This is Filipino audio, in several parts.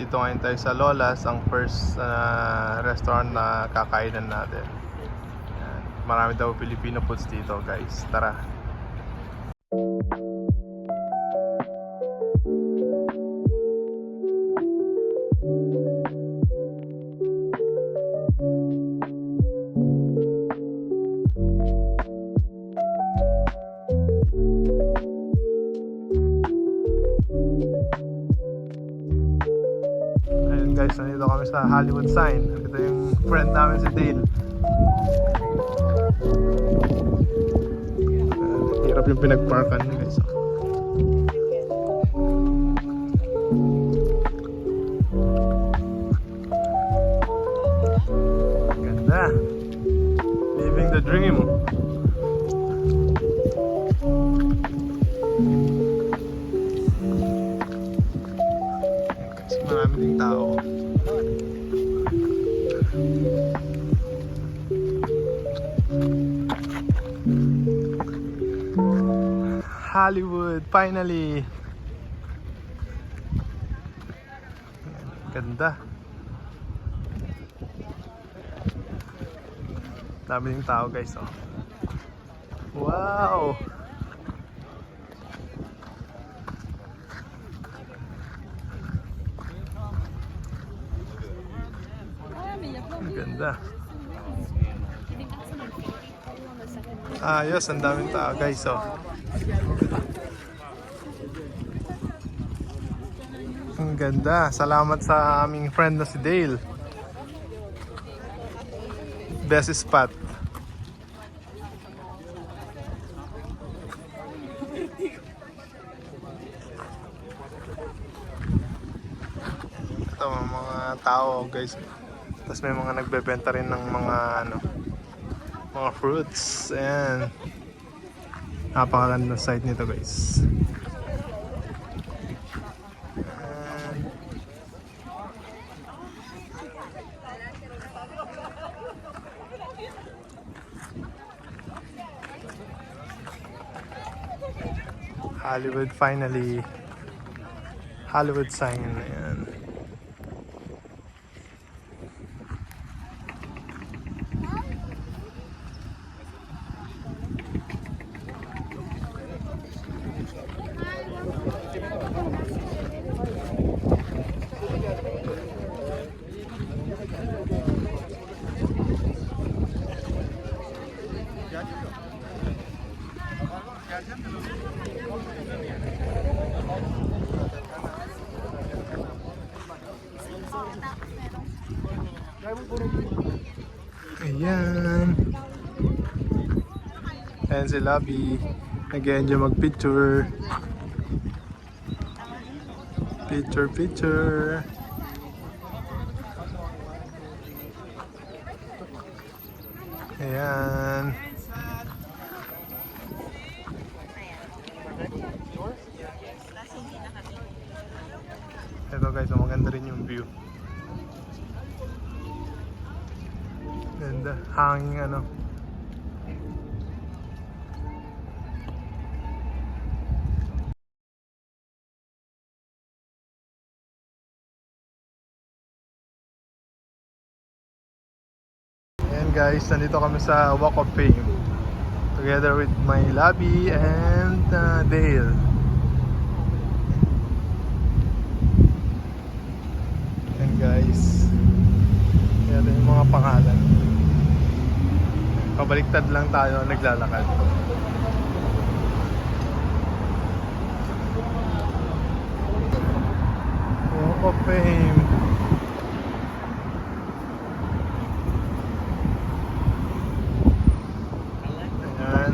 Dito ngayon tayo sa Lola's, ang first restaurant na kakainan natin. Yan. Marami daw Filipino foods dito, guys. Tara. Ayun guys, nandito kami sa Hollywood Sign. Ito yung friend namin si Dale. Hirap yung pinagparkan niya guys. Ganda. Living the dream. Kasi marami ding tao. Hollywood, finally. Ganda. Dami ding tao guys, oh. Wow. Ang ganda. Ayos, ang daming tao guys, oh. Ang ganda. Salamat sa aming friend na si Dale. Best spot. Ito mga tao guys. Tapos may mga nagbebenta rin ng mga mga fruits. Ayan. Napakaganda ng site nito guys. Hollywood finally. Hollywood sign. Ayan. Ayan. Ayan si Lobby. Nag-enjoy mag-picture. Picture. Ayan. Ito guys, maganda rin yung view. Ganda, hanging Ayan guys, nandito kami sa Walk of Fame. Together with my Lobby and Dale. Ayan guys. Ayan yung mga pangalan. Pabaliktad lang tayo naglalakad. Walk of Fame. Ayan.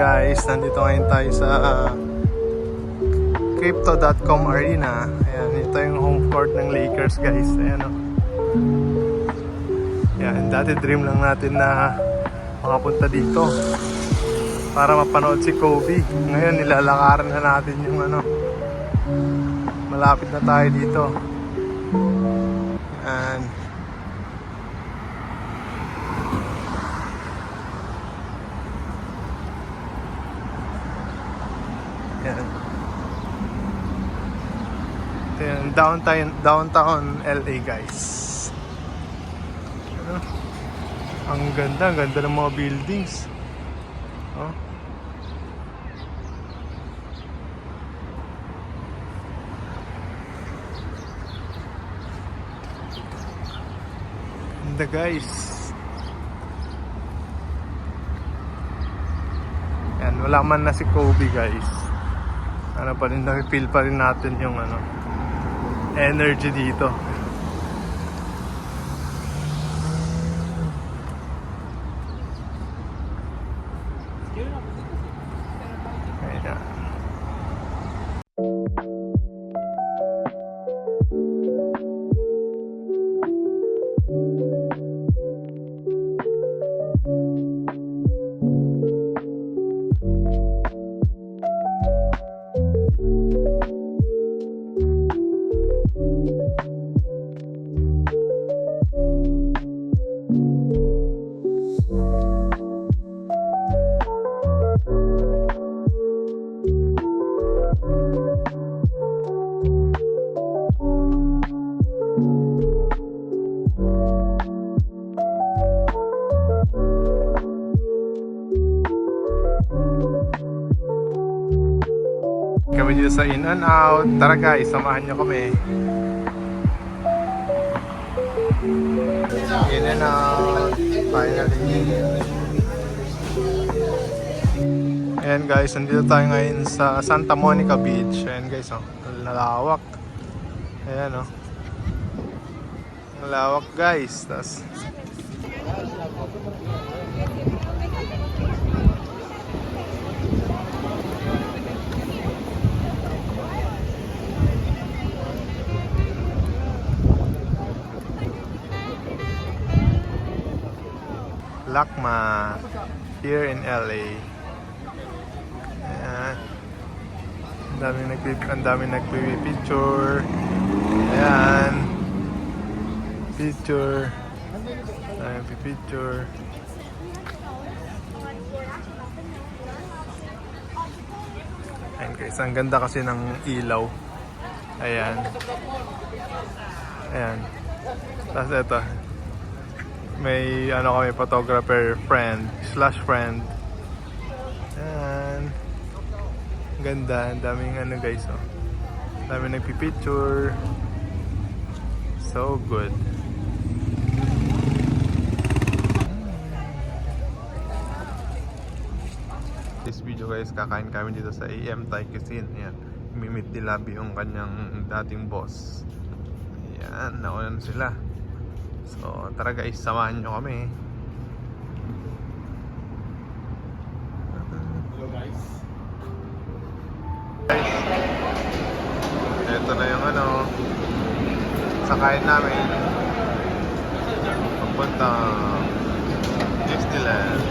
guys, nandito ngayon tayo sa Crypto.com Arena. Ayan, ito yung home court ng Lakers guys. Ayan o. Ayan, dati dream lang natin na makapunta dito para mapanood si Kobe. Ngayon nilalakaran na natin yung malapit na tayo dito. And yan. Yan, downtown LA guys. Ang ganda ng mga buildings. Oh. Ganda guys. Yan, wala man na si Kobe guys. Ano pa rin, nakifeel pa rin natin yung energy dito. Ayan. Kami dito sa In and Out. Tara guys, samahan nyo kami. In and Out. Finally. Ayan guys, nandito tayo ngayon sa Santa Monica Beach. Ayan guys, nalawak. Ayan nalawak guys. Tas Lakma here in LA. Ayan. Ang daming nagpipicture. Ayan. Picture. Ayan, picture. Ayan guys, ang ganda kasi ng ilaw. Ayan. Ayan. Tapos ito. May kami photographer friend /friend. Ayan. Ganda, ang daming guys daming nagpipicture. So good. This video guys, kakain kami dito sa AM Thai Cuisine. Ayan. Mimit ni Labi yung kanyang dating boss. Ayan, nauna na sila. So, tara guys, samahan nyo kami. Hello guys. Ito na yung sakayin namin. Papunta Disneyland.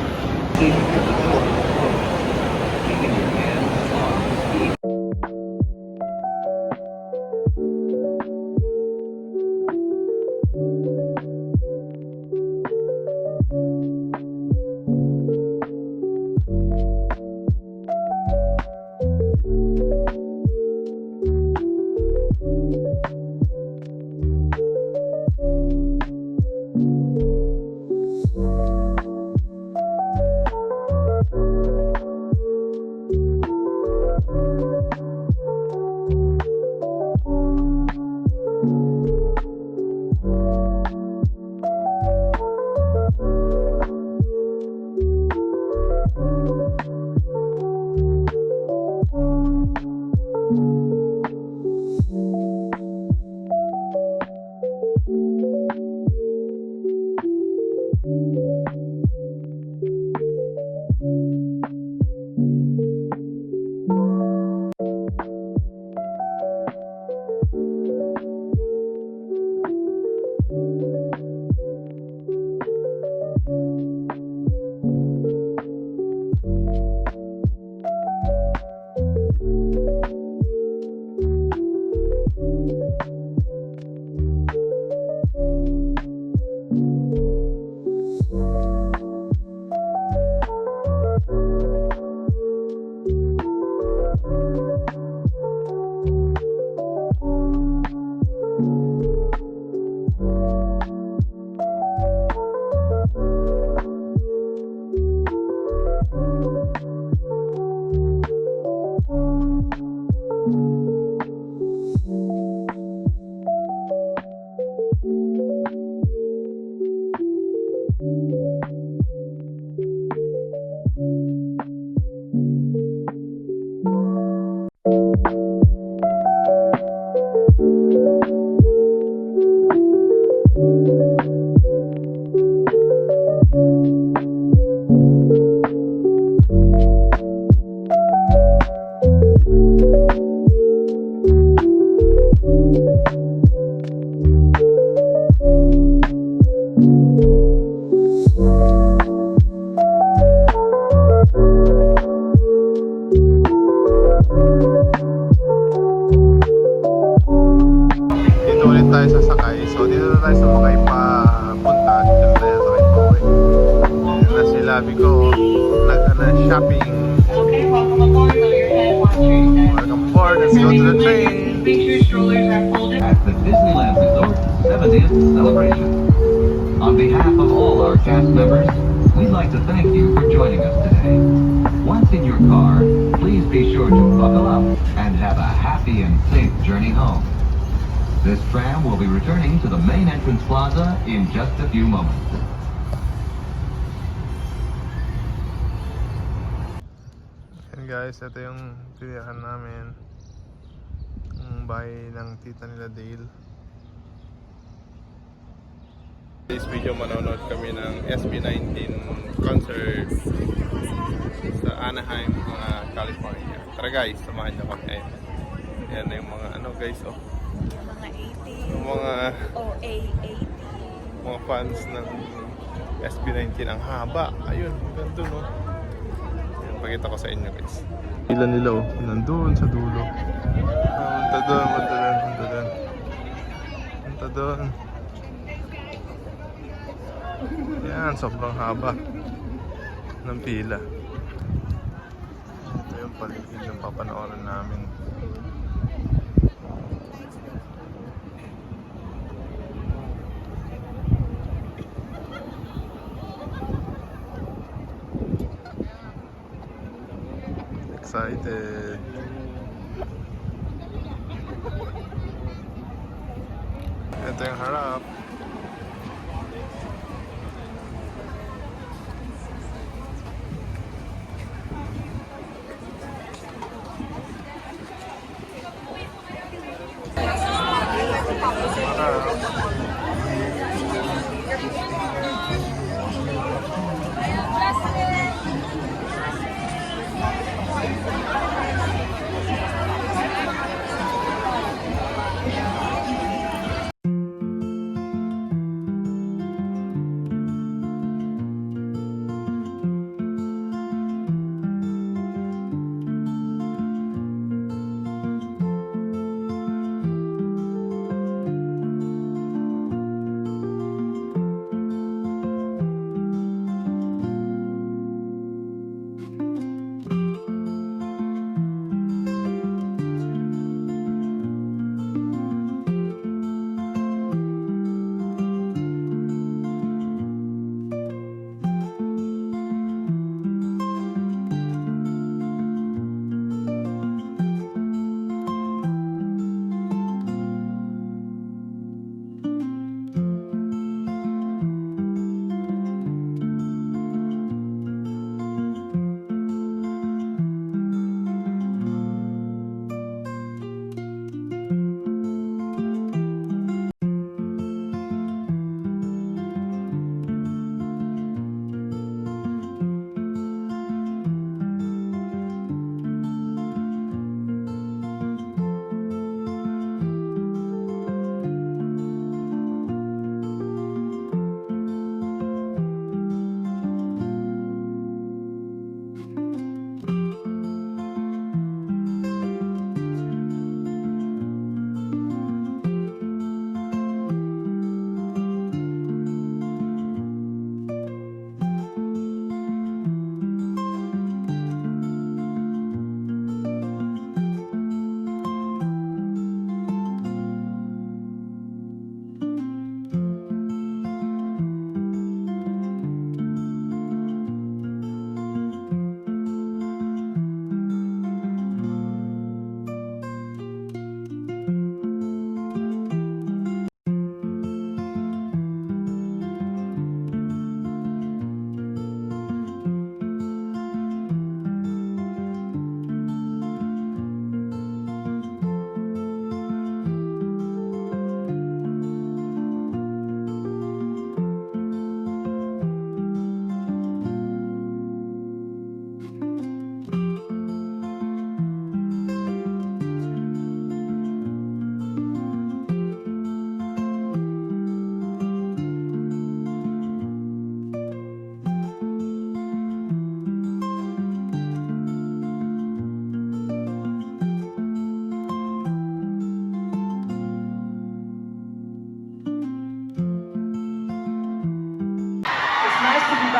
Dito ulit tayo sasakay. So dito na tayo sumakay pa punta. Dito na tayo sasakay pa uwi. Ayan na si Labi ko. Nag-shopping. Okay, welcome aboard. Lower your head, watch your step. Welcome aboard. Let's go to the train. Make sure strollers are folded. At the Disneyland Resort 70th celebration. On behalf of all our cast members, we'd like to thank you for joining us today. Once in your car, please be sure to buckle up and have a happy and safe journey home. This tram will be returning to the main entrance plaza in just a few moments. And guys, ito yung tirihan namin. Yung bahay ng tita nila Dale. This video manonood kami ng SB19 concert sa Anaheim, California. Tara guys, samahan niyo kami. Ayan na yung mga ano guys, oh. Mga 80. Yung mga OA80. fans ng SB19 ang haba. Ayun, ganda no. Ayan, pakita ko sa inyo guys. Ilan nila oh, nandun sa dulo. Punta doon, punta doon, punta doon. Punta doon. Yan, sobrang haba ng pila. Ito yung paligid ng papanoorin namin. Excited. Ito yung harap.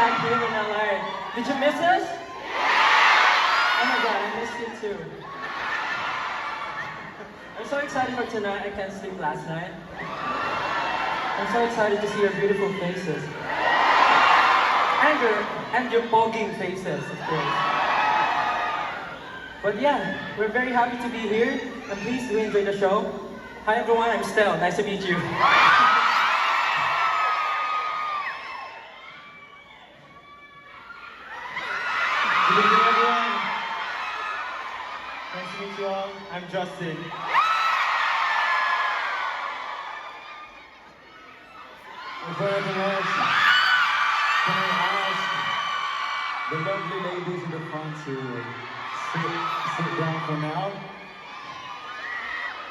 back here in LA. Did you miss us? Oh my god, I missed you too. I'm so excited for tonight. I can't sleep last night. I'm so excited to see your beautiful faces. And your bogging faces, of course. But yeah, we're very happy to be here. And please do enjoy the show. Hi everyone, I'm Stel. Nice to meet you. Good evening, everyone. Nice to meet you all. I'm Justin. Before anything else, can I ask the lovely ladies in the front to sit down for now?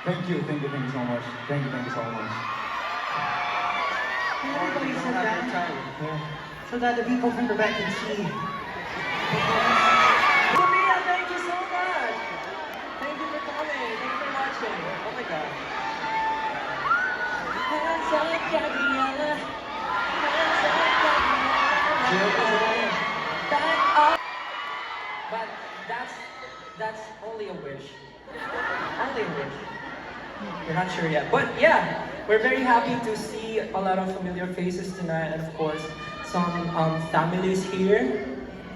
Thank you so much. Thank you so much. Everybody sit down Yeah. so that the people from the back can see. Mia, thank you so much. Thank you for coming. Thank you for watching. Oh my god. Hands up, Gabriella. Hands up, Gabriella. Back up. But that's only a wish. Only a wish. We're not sure yet. But yeah, we're very happy to see a lot of familiar faces tonight, and of course, some families here.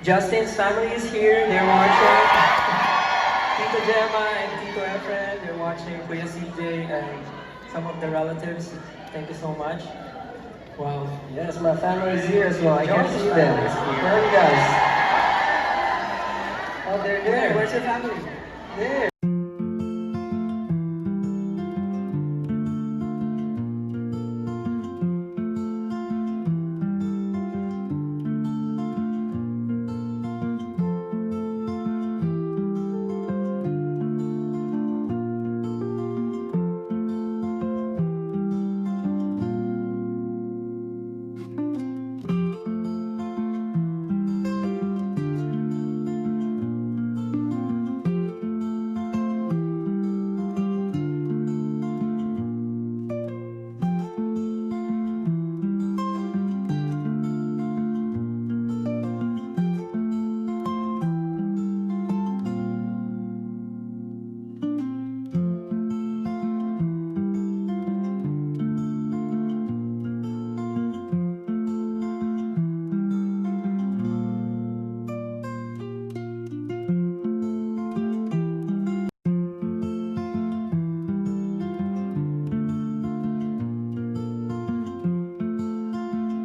Justin's family is here. They're watching. Tito Gemma and Tito Efren. They're watching. Kuya CJ and some of the relatives. Thank you so much. Wow. Yes, my family is here as well. I can't see them. Josh's family is here. Where are you guys? Oh, they're There. there. Where's your family? There.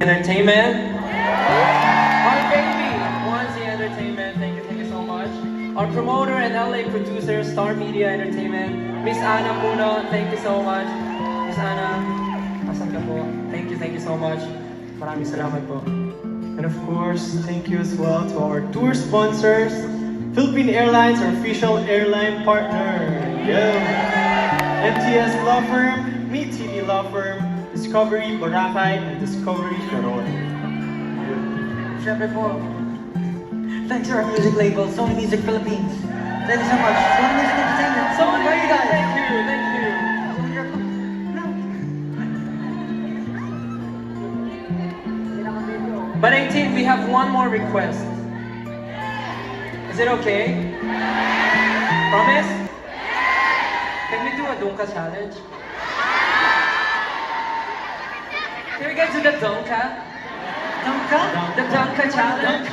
Entertainment. Our baby, Wanzi Entertainment. Thank you so much. Our promoter and LA producer, Star Media Entertainment, Miss Ana Puno. Thank you so much. Miss Ana, asan ka po? Thank you so much. Maraming salamat po. And of course, thank you as well to our tour sponsors, Philippine Airlines, our official airline partner. Yeah. MTS Law Firm, Meet TV Law Firm, Discovery Boracay, and Discovery Caron. Siyempre po. Thanks to our music label, Sony Music Philippines. Thank you so much. Sony Music Entertainment. So Where are you guys? thank you. But 18, we have one more request. Is it okay? Promise? Can we do a Dunka challenge? Can we get to the Dunka? Dunka? The Dunka challenge?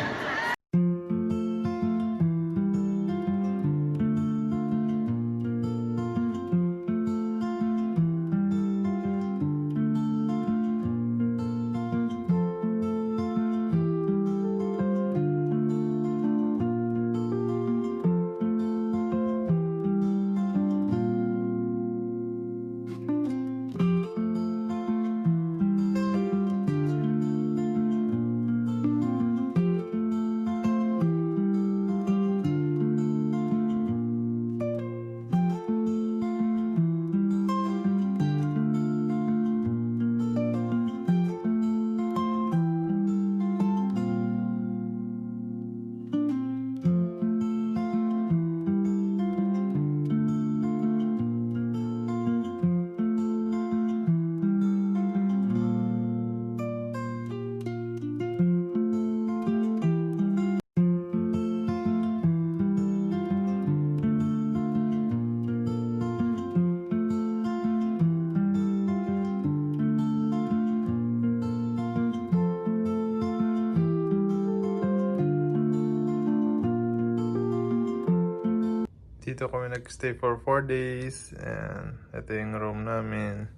Dito kami nag-stay for 4 days. And ito yung room namin.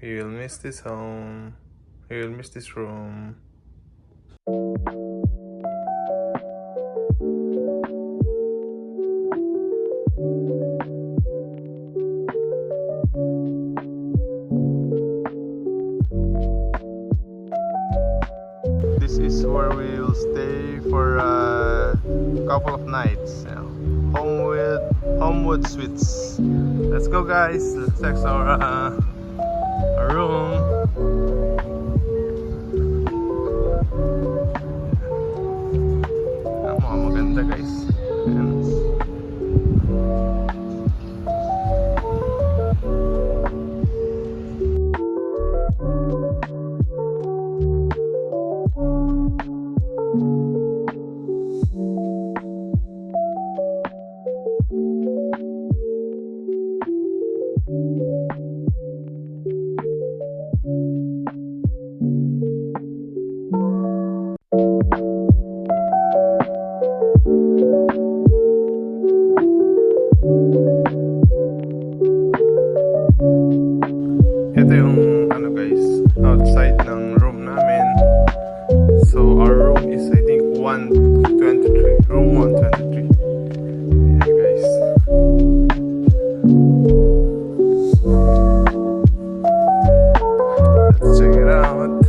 We will miss this home. We will miss this room. This is where we will stay for a couple of nights. You know, Homewood Suites. Let's go, guys. Let's check our room. Mukhang maganda, guys. Ayan. Ito yung ano guys, outside ng room namin. So our room is I think 123, room 123. Ayan guys. Let's check it out.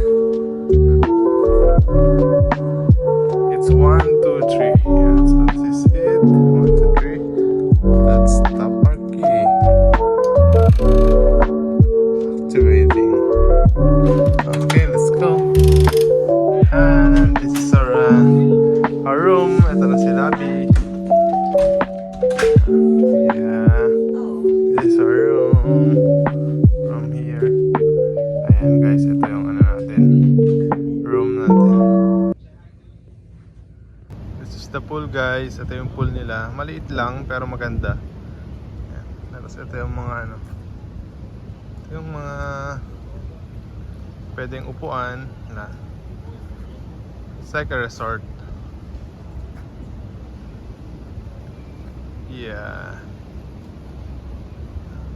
It's 1, 2, 3. Yeah, so this is it. 1, 2, 3. That's the parking. Activating. Okay, let's go. And this is our room. Ito na si Labi. Yeah. This is our room. From here. Ayan guys, ito yung ano natin. Room natin. This is the pool guys. Ito yung pool nila. Maliit lang pero maganda. Ayan. Tapos ito yung mga ano. Yung mga pwedeng upuan na it's like a resort. Yeah.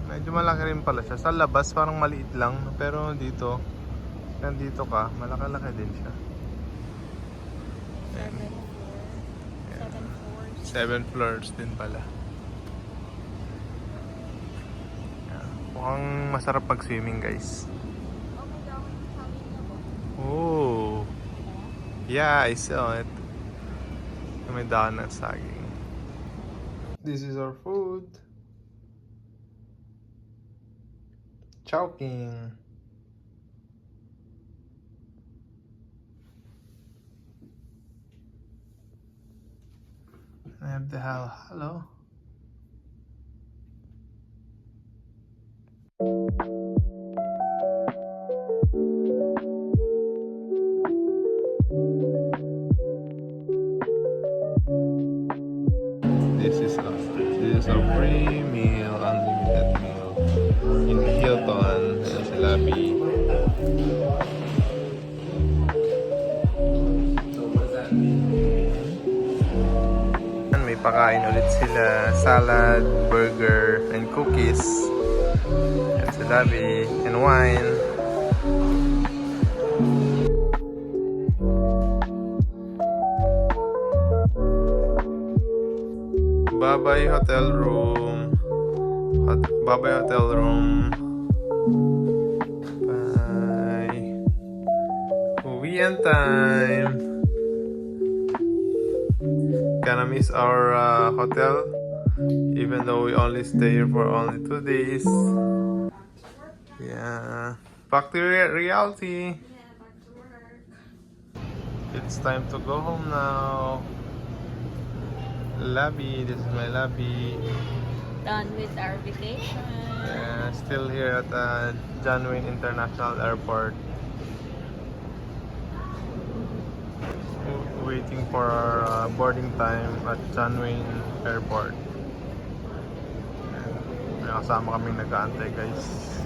Medyo malaki rin pala siya. Sa labas parang maliit lang, pero dito nandito ka, malaki-laki din siya. Ayan. 7 floors din pala. Mukhang masarap pag-swimming guys. Oh. Yeah, I saw it. May daan at saging. This is our food. Chowking. I have the hello. This is a free meal, unlimited meal in Hilton. Ayan si Labi. May pakain ulit sila, salad, burger, and cookies. Ayan si Labi, and wine. Babay hotel room. Babay hotel room. Bye. Uwian time. Gonna miss our hotel, even though we only stay here for only 2 days. Yeah. Back to reality. It's time to go home now. Labi, this is my Labi. Done with our vacation. Yeah, still here at John Wayne International Airport. Waiting for our boarding time at John Wayne Airport. May kasama kaming nag-aantay guys.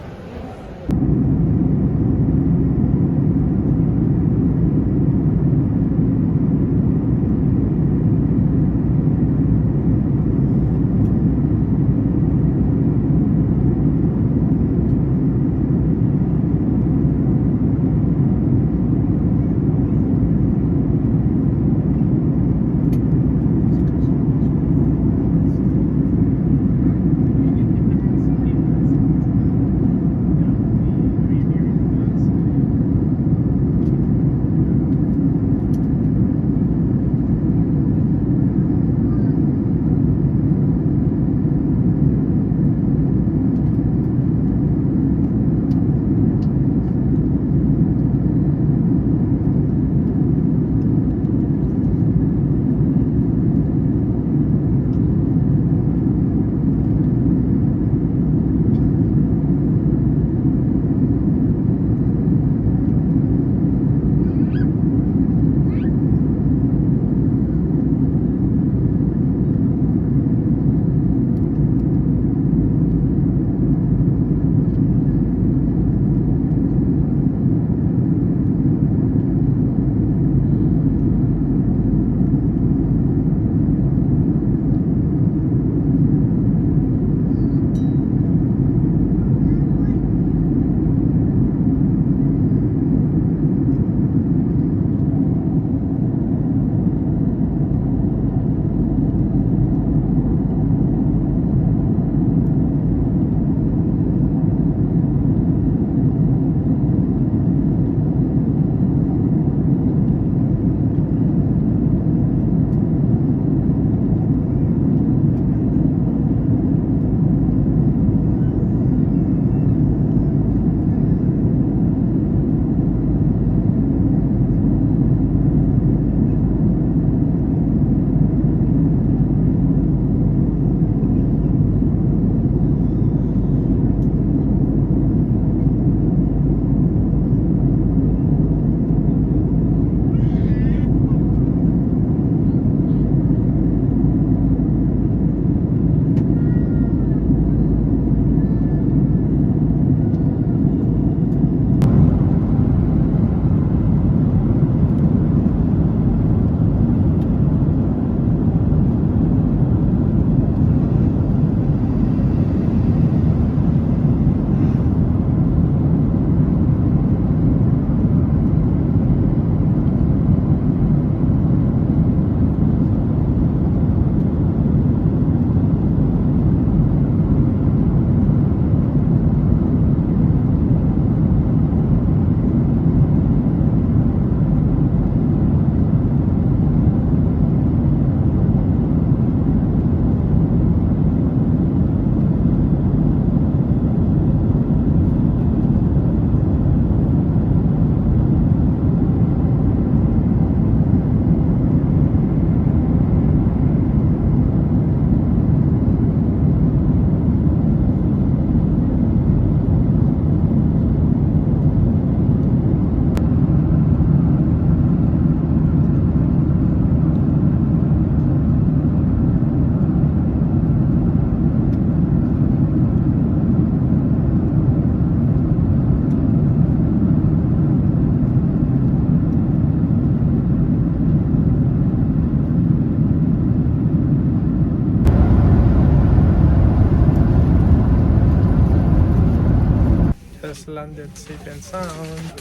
just landed safe and sound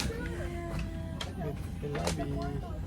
with the lobby.